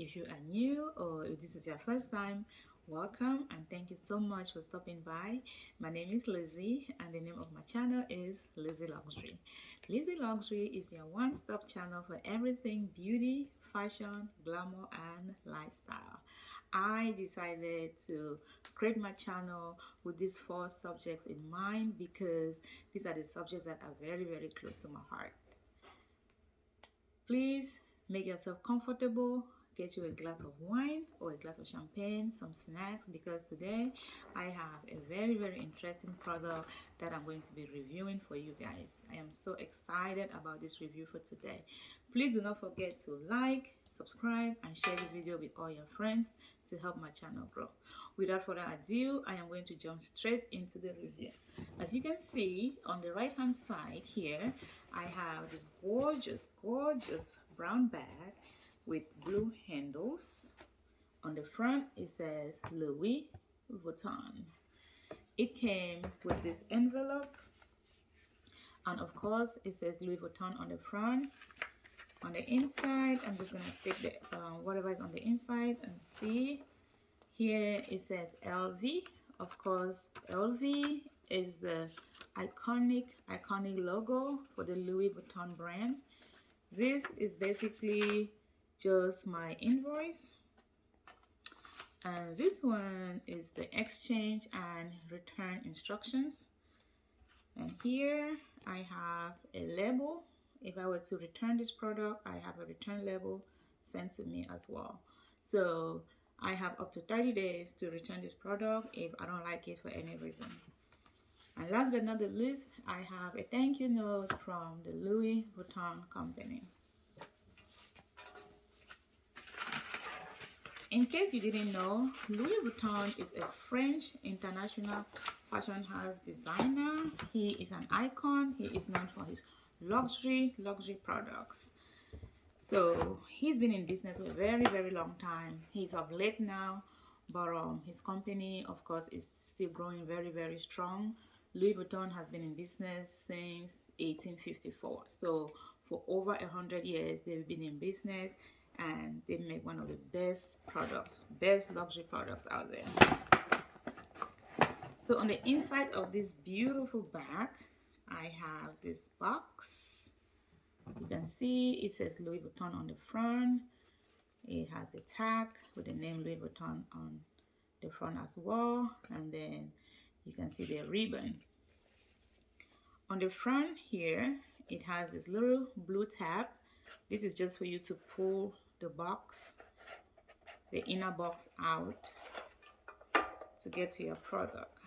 If you are new or if this is your first time, welcome and thank you so much for stopping by. My name is Lizzie and the name of my channel is Lizzie Luxury. Lizzie Luxury is your one-stop channel for everything beauty, fashion, glamour and lifestyle. I decided to create my channel with these 4 subjects in mind because these are the subjects that are very close to my heart. Please make yourself comfortable, get you a glass of wine or a glass of champagne, some snacks, because today I have a very interesting product that I'm going to be reviewing for you guys. I am so excited about this review for today. Please do not forget to like, subscribe and share this video with all your friends to help my channel grow. Without further ado, I am going to jump straight into the review. As you can see on the right hand side here, I have this gorgeous brown bag with blue handles. On the front it says Louis Vuitton. It came with this envelope and of course it says Louis Vuitton on the front. On the inside, I'm just going to take the whatever is on the inside and see. Here it says LV. Of course, LV is the iconic logo for the Louis Vuitton brand. This is basically just my invoice. And this one is the exchange and return instructions. And here I have a label. If I were to return this product, I have a return label sent to me as well. So I have up to 30 days to return this product if I don't like it for any reason. And last but not the least, I have a thank you note from the Louis Vuitton company. In case you didn't know, Louis Vuitton is a French international fashion house designer. He is an icon. He is known for his luxury products. So he's been in business for a very long time. He's of late now, but his company of course is still growing very strong. Louis Vuitton has been in business since 1854, so for over 100 years they've been in business and they make one of the best luxury products out there. So on the inside of this beautiful bag I have this box. As you can see, it says Louis Vuitton on the front. It has a tag with the name Louis Vuitton on the front as well, and then you can see the ribbon. On the front here, it has this little blue tab. This is just for you to pull the box, the inner box out to get to your product.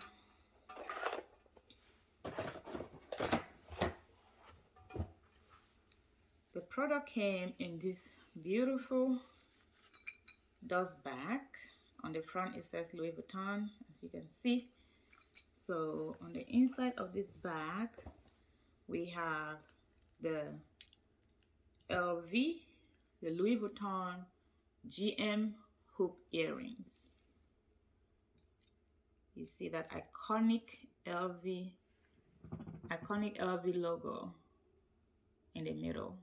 The product came in this beautiful dust bag. On the front it says Louis Vuitton, as you can see. So on the inside of this bag we have the LV, the Louis Vuitton GM Hoop earrings. You see that iconic LV logo in the middle.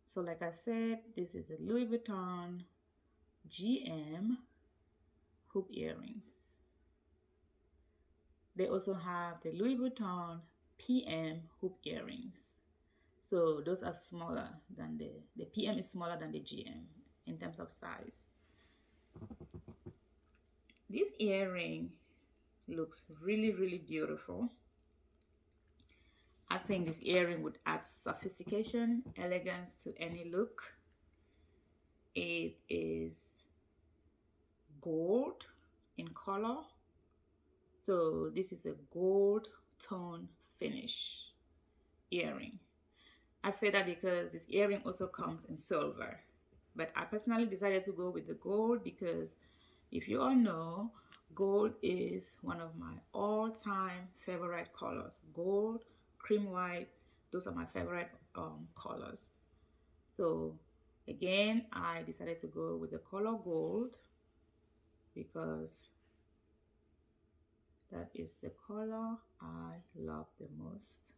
So like I said, this is the Louis Vuitton GM Hoop earrings. They also have the Louis Vuitton PM Hoop earrings. So those are smaller than the PM is smaller than the GM in terms of size. This earring looks really beautiful. I think this earring would add sophistication, elegance to any look. It is gold in color. So this is a gold tone finish earring. I say that because this earring also comes in silver. But I personally decided to go with the gold because if you all know, gold is one of my all-time favorite colors. Gold, cream white, those are my favorite colors. So again, I decided to go with the color gold because that is the color I love the most.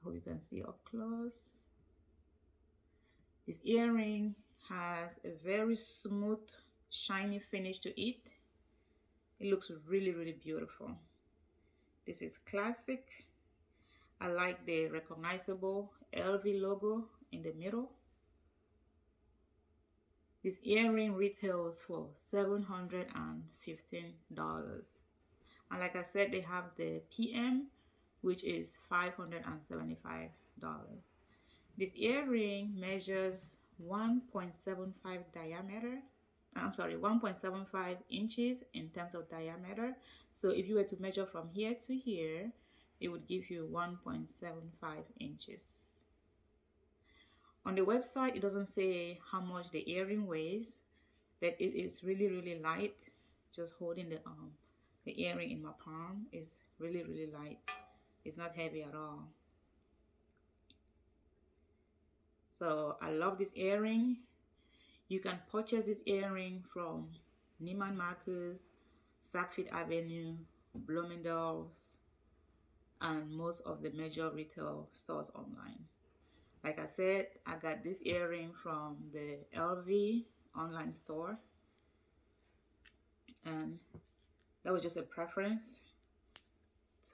I hope you can see up close. This earring has a very smooth, shiny finish to it. It looks really, really beautiful. This is classic. I like the recognizable LV logo in the middle. This earring retails for $715. And like I said, they have the PM, which is $575. This earring measures 1.75 diameter. I'm sorry, 1.75 inches in terms of diameter. So if you were to measure from here to here, it would give you 1.75 inches. On the website, it doesn't say how much the earring weighs, but it is really, really light. Just holding the earring in my palm is really, really light. It's not heavy at all. So I love this earring. You can purchase this earring from Neiman Marcus, Saks Fifth Avenue, Bloomingdale's, and most of the major retail stores online. Like I said, I got this earring from the LV online store, and that was just a preference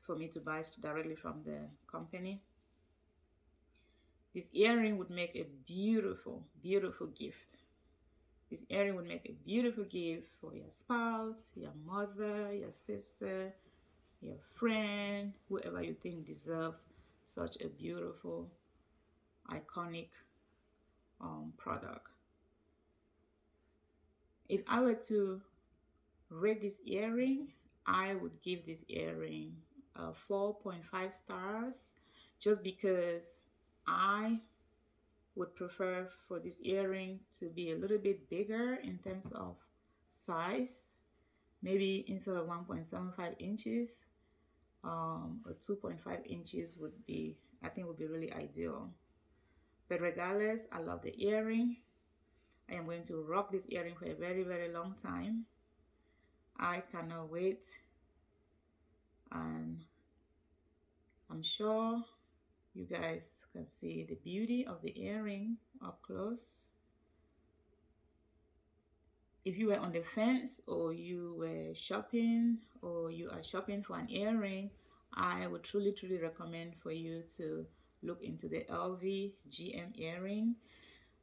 for me to buy directly from the company. This earring would make a beautiful, beautiful gift. This earring would make a beautiful gift for your spouse, your mother, your sister, your friend, whoever you think deserves such a beautiful, iconic product. If I were to rate this earring, I would give this earring 4.5 stars, just because I would prefer for this earring to be a little bit bigger in terms of size. Maybe instead of 1.75 inches, or 2.5 inches would be, I think would be really ideal. But regardless, I love the earring. I am going to rock this earring for a very, very long time. I cannot wait, and I'm sure you guys can see the beauty of the earring up close. If you were on the fence, or you were shopping, or you are shopping for an earring, I would truly, truly recommend for you to look into the LV GM earring,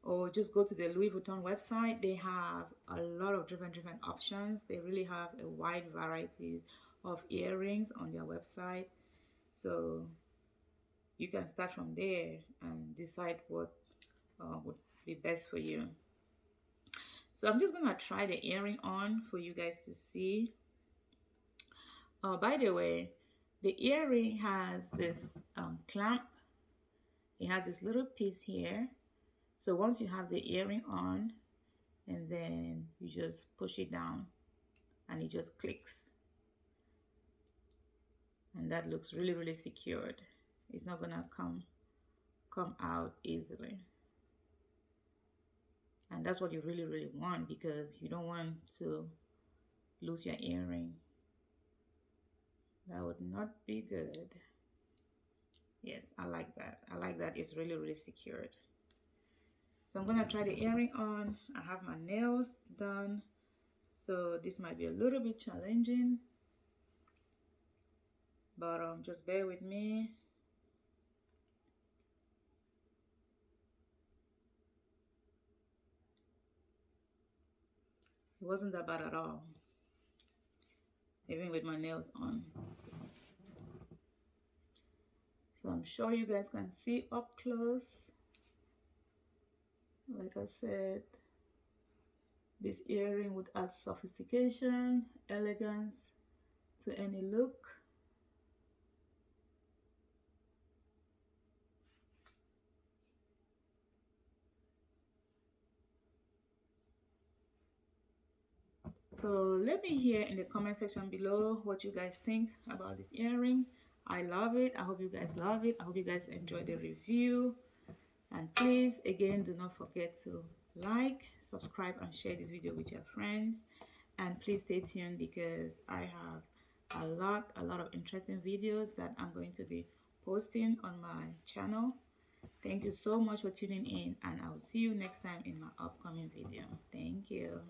or just go to the Louis Vuitton website. They have a lot of different options. They really have a wide variety of earrings on their website. So you can start from there and decide what would be best for you. So I'm just gonna try the earring on for you guys to see. By the way, the earring has this clamp. It has this little piece here. So once you have the earring on, and then you just push it down and it just clicks. And that looks really, really secured. It's not gonna come out easily. And that's what you really, really want, because you don't want to lose your earring. That would not be good. Yes, I like that. I like that it's really, really secured. So I'm gonna try the earring on. I have my nails done, so this might be a little bit challenging, but just bear with me. It wasn't that bad at all, even with my nails on. So I'm sure you guys can see up close. Like I said, this earring would add sophistication, elegance to any look. So let me hear in the comment section below what you guys think about this earring. I love it. I hope you guys love it. I hope you guys enjoy the review. And please, again, do not forget to like, subscribe, and share this video with your friends. And please stay tuned, because I have a lot of interesting videos that I'm going to be posting on my channel. Thank you so much for tuning in, and I will see you next time in my upcoming video. Thank you.